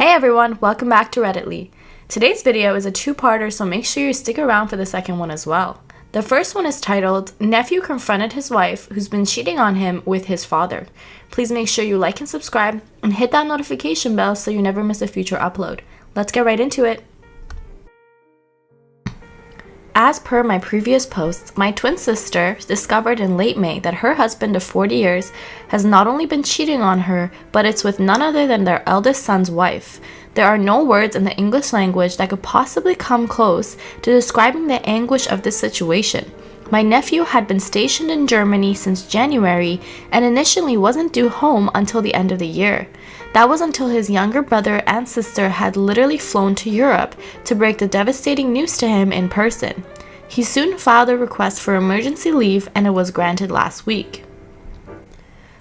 Hey everyone, welcome back to Redditly. Today's video is a two-parter, so make sure you stick around for the second one as well. The first one is titled, Nephew Confronted His Wife Who's Been Cheating on Him with His Father. Please make sure you like and subscribe and hit that notification bell so you never miss a future upload. Let's get right into it. As per my previous posts, my twin sister discovered in late May that her husband of 40 years has not only been cheating on her, but it's with none other than their eldest son's wife. There are no words in the English language that could possibly come close to describing the anguish of this situation. My nephew had been stationed in Germany since January and initially wasn't due home until the end of the year. That was until his younger brother and sister had literally flown to Europe to break the devastating news to him in person. He soon filed a request for emergency leave and it was granted last week.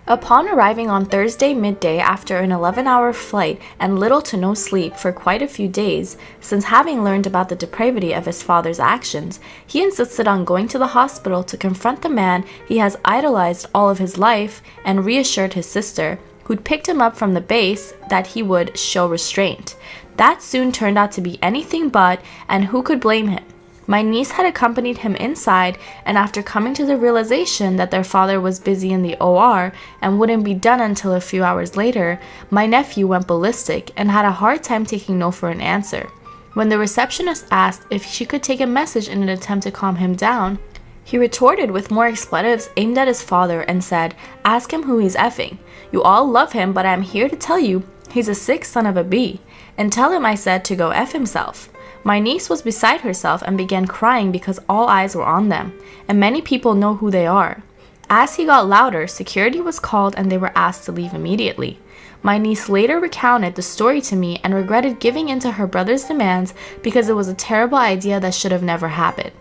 Upon arriving on Thursday midday after an 11-hour flight and little to no sleep for quite a few days, since having learned about the depravity of his father's actions, he insisted on going to the hospital to confront the man he has idolized all of his life and reassured his sister, who'd picked him up from the base, that he would show restraint. That soon turned out to be anything but, and who could blame him? My niece had accompanied him inside, and after coming to the realization that their father was busy in the OR and wouldn't be done until a few hours later, my nephew went ballistic and had a hard time taking no for an answer. When the receptionist asked if she could take a message in an attempt to calm him down, he retorted with more expletives aimed at his father and said, "Ask him who he's effing. You all love him, but I'm here to tell you he's a sick son of a b. And tell him I said to go F himself." My niece was beside herself and began crying because all eyes were on them, and many people know who they are. As he got louder, security was called and they were asked to leave immediately. My niece later recounted the story to me and regretted giving in to her brother's demands because it was a terrible idea that should have never happened.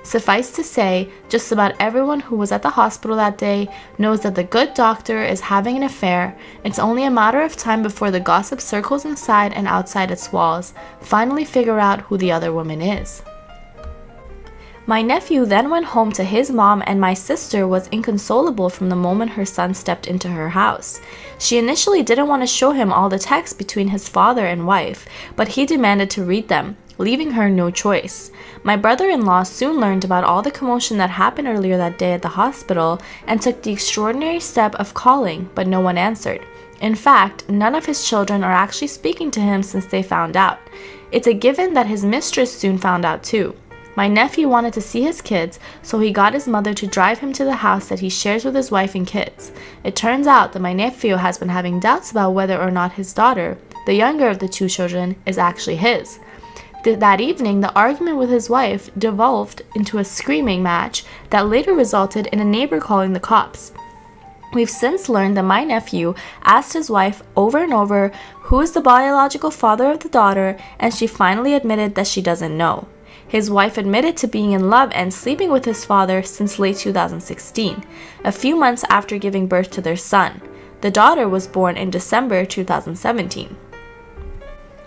Suffice to say, just about everyone who was at the hospital that day knows that the good doctor is having an affair. It's only a matter of time before the gossip circles inside and outside its walls finally figure out who the other woman is. My nephew then went home to his mom, and my sister was inconsolable from the moment her son stepped into her house. She initially didn't want to show him all the texts between his father and wife, but he demanded to read them, leaving her no choice. My brother-in-law soon learned about all the commotion that happened earlier that day at the hospital and took the extraordinary step of calling, but no one answered. In fact, none of his children are actually speaking to him since they found out. It's a given that his mistress soon found out too. My nephew wanted to see his kids, so he got his mother to drive him to the house that he shares with his wife and kids. It turns out that my nephew has been having doubts about whether or not his daughter, the younger of the two children, is actually his. That evening, the argument with his wife devolved into a screaming match that later resulted in a neighbor calling the cops. We've since learned that my nephew asked his wife over and over who is the biological father of the daughter, and she finally admitted that she doesn't know. His wife admitted to being in love and sleeping with his father since late 2016, a few months after giving birth to their son. The daughter was born in December 2017.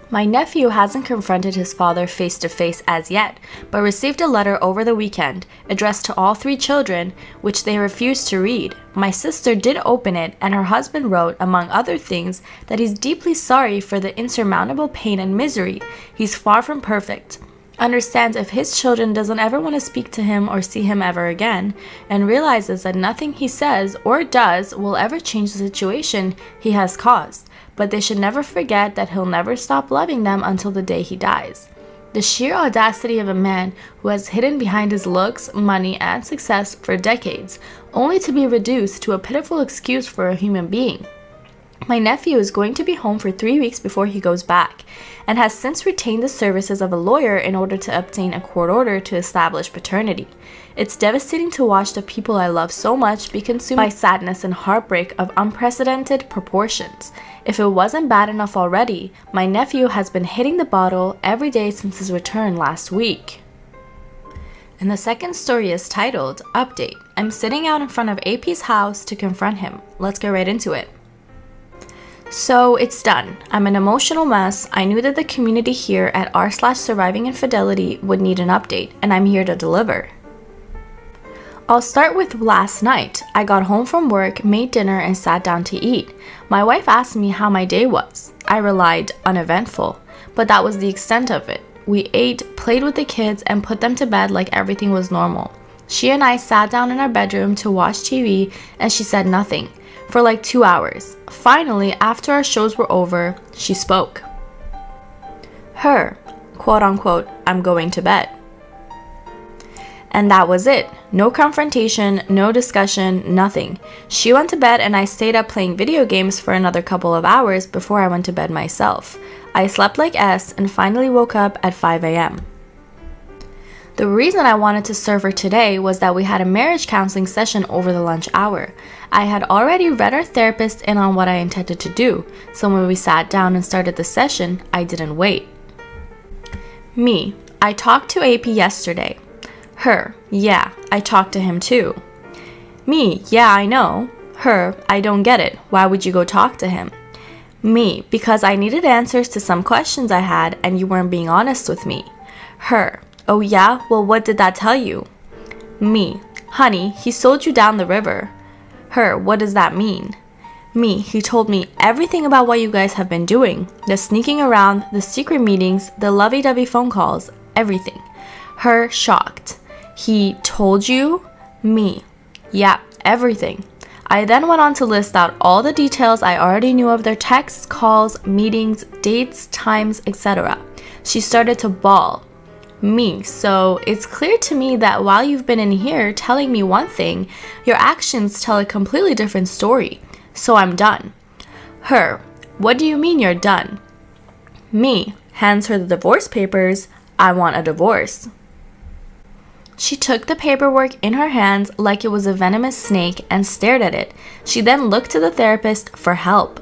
My nephew hasn't confronted his father face-to-face as yet, but received a letter over the weekend addressed to all three children, which they refused to read. My sister did open it, and her husband wrote, among other things, that he's deeply sorry for the insurmountable pain and misery. He's far from perfect. Understands if his children doesn't ever want to speak to him or see him ever again, and realizes that nothing he says or does will ever change the situation he has caused, but they should never forget that he'll never stop loving them until the day he dies. The sheer audacity of a man who has hidden behind his looks, money, and success for decades, only to be reduced to a pitiful excuse for a human being. My nephew is going to be home for 3 weeks before he goes back, and has since retained the services of a lawyer in order to obtain a court order to establish paternity. It's devastating to watch the people I love so much be consumed by sadness and heartbreak of unprecedented proportions. If it wasn't bad enough already, my nephew has been hitting the bottle every day since his return last week. And the second story is titled, Update. I'm sitting out in front of AP's house to confront him. Let's get right into it. So it's done. I'm an emotional mess. I knew that the community here at r/SurvivingInfidelity would need an update, and I'm here to deliver. I'll start with last night. I got home from work, made dinner, and sat down to eat. My wife asked me how my day was. I relied uneventful, but that was the extent of it. We ate, played with the kids, and put them to bed like everything was normal. She and I sat down in our bedroom to watch TV, and she said nothing for like 2 hours. Finally, after our shows were over, she spoke. Her, quote unquote, I'm going to bed. And that was it. No confrontation, no discussion, nothing. She went to bed and I stayed up playing video games for another couple of hours before I went to bed myself. I slept like S and finally woke up at 5 a.m. The reason I wanted to serve her today was that we had a marriage counseling session over the lunch hour. I had already read our therapist in on what I intended to do, so when we sat down and started the session, I didn't wait. Me, I talked to AP yesterday. Her, yeah, I talked to him too. Me, yeah, I know. Her, I don't get it. Why would you go talk to him? Me, because I needed answers to some questions I had and you weren't being honest with me. Her, oh yeah, well what did that tell you? Me, honey, he sold you down the river. Her, what does that mean? Me, he told me everything about what you guys have been doing. The sneaking around, the secret meetings, the lovey-dovey phone calls, everything. Her, shocked. He told you? Me. Yeah, everything. I then went on to list out all the details I already knew of their texts, calls, meetings, dates, times, etc. She started to bawl. Me, so it's clear to me that while you've been in here telling me one thing, your actions tell a completely different story. So I'm done. Her, what do you mean you're done? Me, hands her the divorce papers. I want a divorce. She took the paperwork in her hands like it was a venomous snake and stared at it. She then looked to the therapist for help.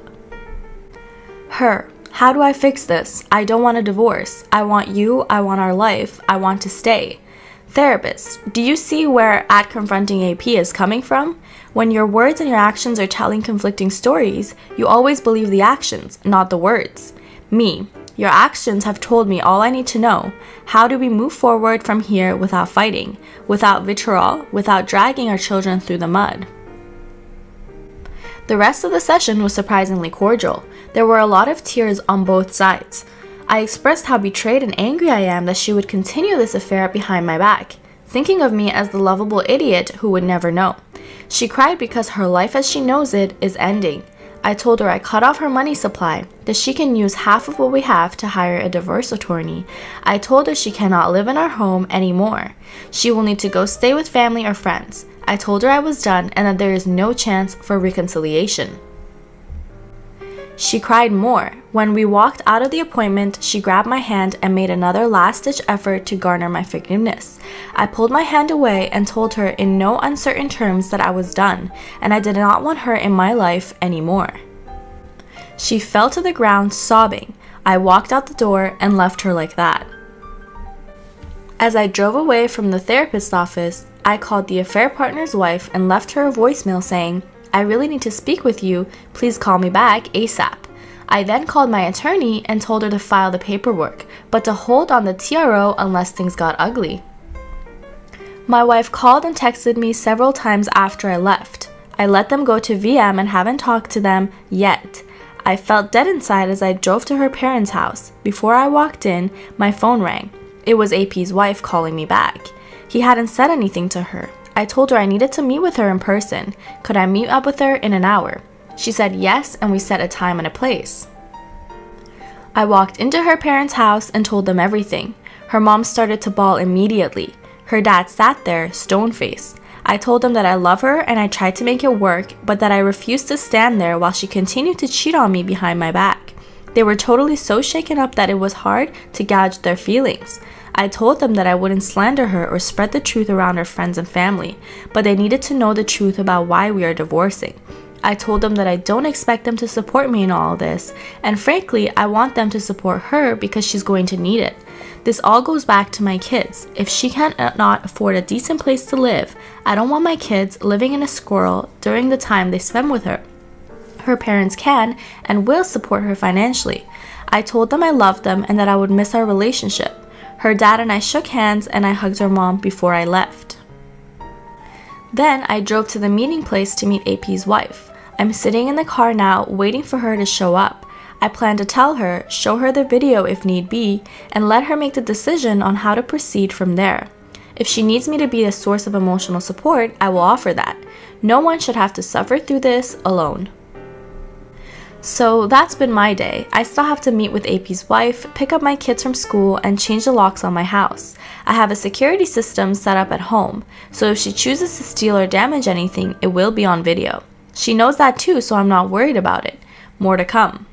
Her, how do I fix this? I don't want a divorce. I want you. I want our life. I want to stay. Therapist, do you see where at confronting AP is coming from? When your words and your actions are telling conflicting stories, you always believe the actions, not the words. Me, your actions have told me all I need to know. How do we move forward from here without fighting, without vitriol, without dragging our children through the mud? The rest of the session was surprisingly cordial. There were a lot of tears on both sides. I expressed how betrayed and angry I am that she would continue this affair behind my back, thinking of me as the lovable idiot who would never know. She cried because her life as she knows it is ending. I told her I cut off her money supply, that she can use half of what we have to hire a divorce attorney. I told her she cannot live in our home anymore. She will need to go stay with family or friends. I told her I was done and that there is no chance for reconciliation. She cried more. When we walked out of the appointment, she grabbed my hand and made another last-ditch effort to garner my forgiveness. I pulled my hand away and told her in no uncertain terms that I was done, and I did not want her in my life anymore. She fell to the ground sobbing. I walked out the door and left her like that. As I drove away from the therapist's office, I called the affair partner's wife and left her a voicemail saying, I really need to speak with you. Please call me back ASAP. I then called my attorney and told her to file the paperwork, but to hold on the TRO unless things got ugly. My wife called and texted me several times after I left. I let them go to VM and haven't talked to them yet. I felt dead inside as I drove to her parents' house. Before I walked in, my phone rang. It was AP's wife calling me back. He hadn't said anything to her. I told her I needed to meet with her in person. Could I meet up with her in an hour? She said yes, and we set a time and a place. I walked into her parents' house and told them everything. Her mom started to bawl immediately. Her dad sat there, stone-faced. I told him that I love her and I tried to make it work, but that I refused to stand there while she continued to cheat on me behind my back. They were totally so shaken up that it was hard to gauge their feelings. I told them that I wouldn't slander her or spread the truth around her friends and family, but they needed to know the truth about why we are divorcing. I told them that I don't expect them to support me in all of this, and frankly, I want them to support her because she's going to need it. This all goes back to my kids. If she cannot afford a decent place to live, I don't want my kids living in a squirrel during the time they spend with her. Her parents can and will support her financially. I told them I loved them and that I would miss our relationship. Her dad and I shook hands and I hugged her mom before I left. Then I drove to the meeting place to meet AP's wife. I'm sitting in the car now, waiting for her to show up. I plan to tell her, show her the video if need be, and let her make the decision on how to proceed from there. If she needs me to be a source of emotional support, I will offer that. No one should have to suffer through this alone. So that's been my day. I still have to meet with AP's wife, pick up my kids from school, and change the locks on my house. I have a security system set up at home, so if she chooses to steal or damage anything, it will be on video. She knows that too, so I'm not worried about it. More to come.